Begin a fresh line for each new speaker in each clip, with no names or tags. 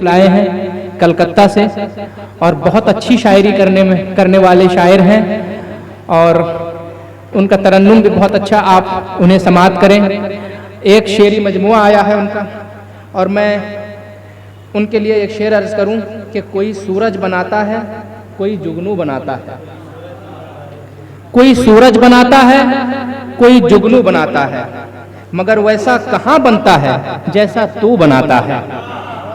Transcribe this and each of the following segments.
लाए हैं कलकत्ता से और बहुत अच्छी शायरी करने वाले शायर हैं और उनका तरन्नुम भी बहुत अच्छा, आप उन्हें समाअत करें। एक शेरी मजमुआ आया है उनका और मैं उनके लिए एक शेर अर्ज करूं कि कोई सूरज बनाता है, कोई जुगनू बनाता है, कोई सूरज बनाता है, कोई जुगनू बनाता है, मगर वैसा कहाँ बनता है जैसा तू बनाता है।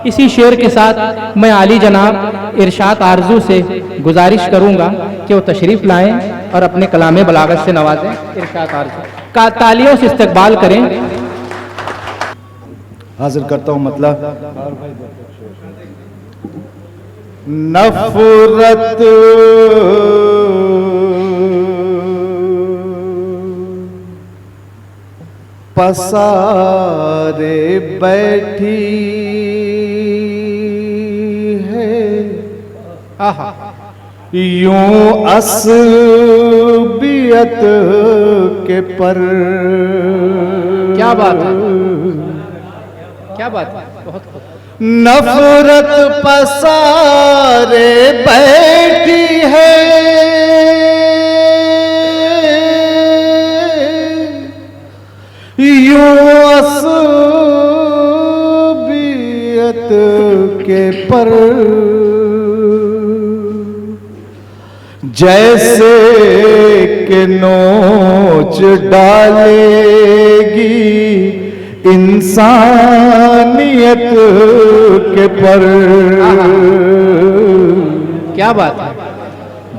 इसी शेर के साथ मैं आली जनाब इरशाद आरजू से गुजारिश करूंगा कि वो तशरीफ लाएं और अपने कलामे बलागत से नवाजें। इरशाद आरजू का तालियों से इस्तकबाल करें।
हाजिर करता हूं मतलब नफरत पसारे बैठी है, यूं असबियत के पर।
क्या बात है, क्या बात है, बहुत
नफरत पसारे बैठी है, यूं असबियत के पर, जैसे कि नोच डालेगी इंसानियत के पर।
क्या बात है,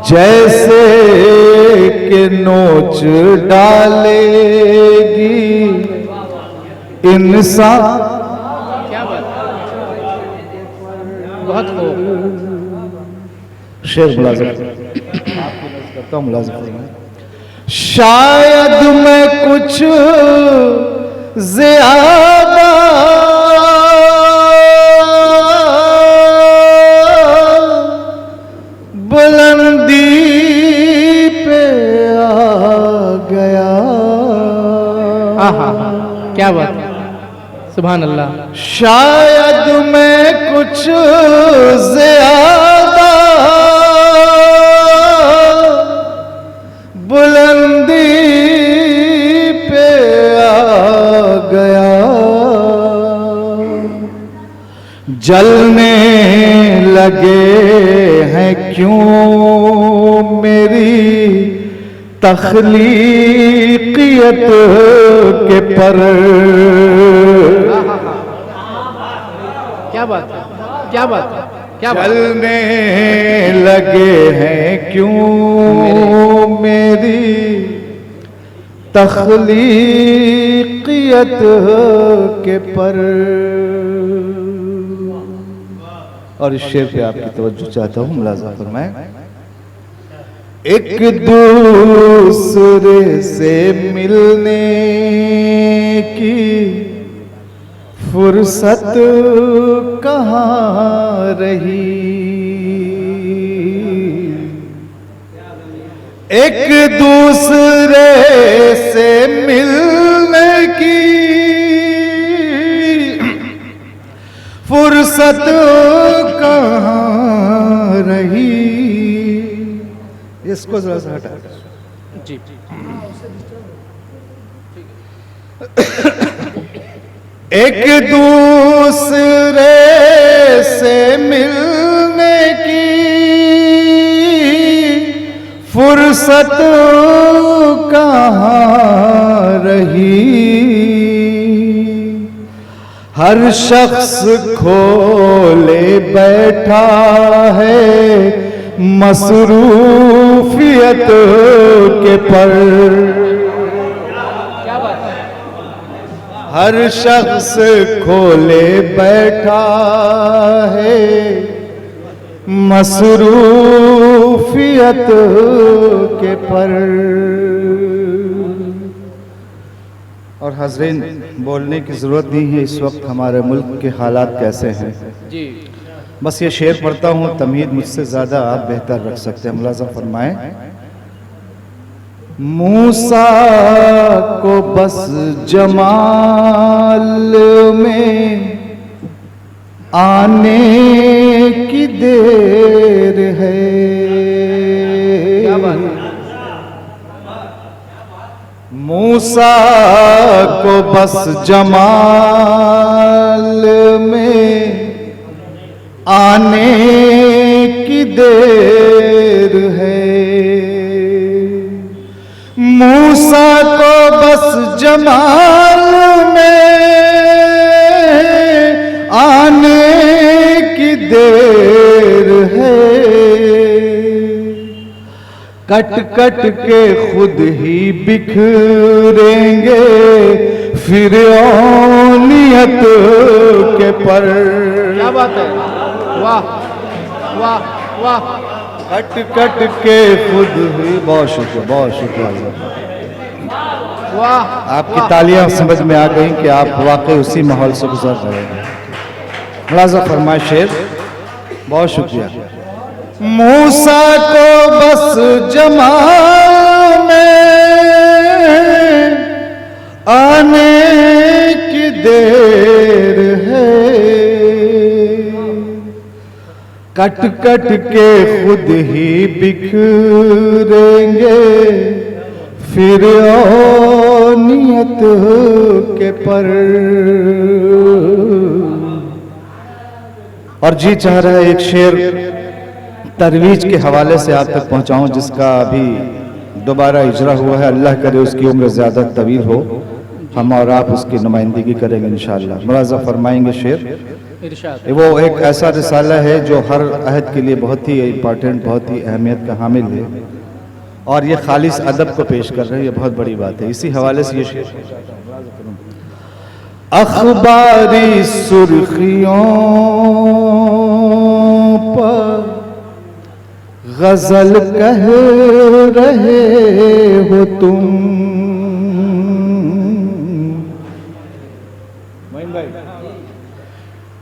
जैसे कि नोच डालेगी इंसान।
क्या बात है, बहुत खूब।
शेर मुलाज़िम करता हूँ, मुलाज़िम। शायद मैं कुछ ज़्यादा बुलंदी पे आ गया।
क्या बात है, सुभान अल्लाह।
शायद मैं कुछ ज़्यादा बुलंदी पे आ गया, जलने लगे हैं क्यों मेरी तख्लीकियत के पर।
क्या बात है, क्या बात है, क्या बात है।
जलने लगे हैं क्यों मेरी तख्लीकियत के पर। और इस शेर पे आपकी तवज्जो चाहता हूँ, मुलाज़ा फरमाएं। एक दूसरे से मिलने की फुर्सत कहाँ रही, एक दूसरे से मिलने की फुर्सत कहाँ रही। इसको जरा सा हटा
जी।
एक दूसरे से मिलने की फुर्सत कहाँ रही, हर शख्स खोले बैठा है मसरूफियत के पर।
क्या बात है,
हर शख्स खोले बैठा है मसरूफियत के पर। और हज़रीन, बोलने की ज़रूरत नहीं है इस वक्त हमारे मुल्क के हालात कैसे हैं
जी।
बस ये शेर पढ़ता हूँ, तमीद मुझसे ज़्यादा आप बेहतर रख सकते हैं। मुलाज़ा फरमाएं। मूसा को बस जमाल में आने की देर है।
क्या बात है।
मूसा को बस जमाल में आने की देर है। मूसा को बस जमाल में आने की देर है। कट कट के खुद ही बिखरेंगे फिरौनियत के पर।
क्या बात है। वाह वाह वाह।
कट कट के खुद ही। बहुत शुक्रिया, बहुत शुक्रिया।
वाह।
आपकी तालियां समझ में आ गई कि आप वाकई उसी माहौल से गुजर रहे हैं। मुलाज़ा फरमाए शेर। बहुत शुक्रिया। मूसा को बस जमाल में आने की देर है। कट कट के खुद ही बिखरेंगे फिरौनियत के पर। और जी चाह रहा है एक शेर तरवीज के हवाले से आप तक पहुंचाऊं, जिसका अभी दोबारा इजरा हुआ है। अल्लाह करे उसकी उम्र ज़्यादा तवील हो, हम और आप उसकी नुमाइंदगी करेंगे इंशाअल्लाह। मुलाज़ा फरमाएंगे शेर।
इरशाद।
वो एक ऐसा रिसाला है जो हर अहद के लिए बहुत ही इम्पॉर्टेंट, बहुत ही अहमियत का हामिल है, और ये खालिस अदब को पेश कर रहे हैं। ये बहुत बड़ी बात है। इसी हवाले से ये शेर। अखबारी सुर्खियों पर गजल कह रहे हो तुम।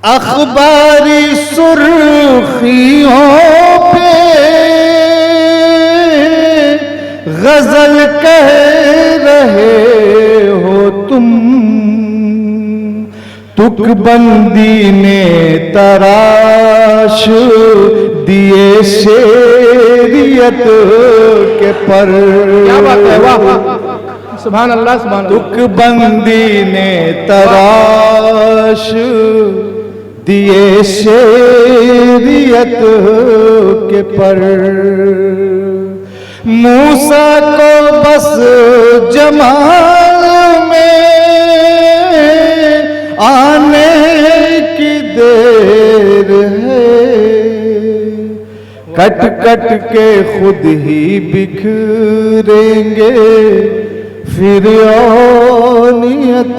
अखबारी सुर्खियों पे गजल कह रहे हो तुम। तुकबंदी ने तराश दिए शेरियत के पर।
क्या बात है। वाह वाह। सुभान अल्लाह सुभान अल्लाह।
तुकबंदी ने तराश दिए शेरियत के पर। मूसा को बस जमाल में आने की देर है। कट कट के खुद ही बिखरेंगे फिरौनियत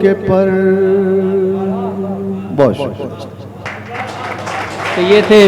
के पर। बहुत शुक्रिया।
तो ये थे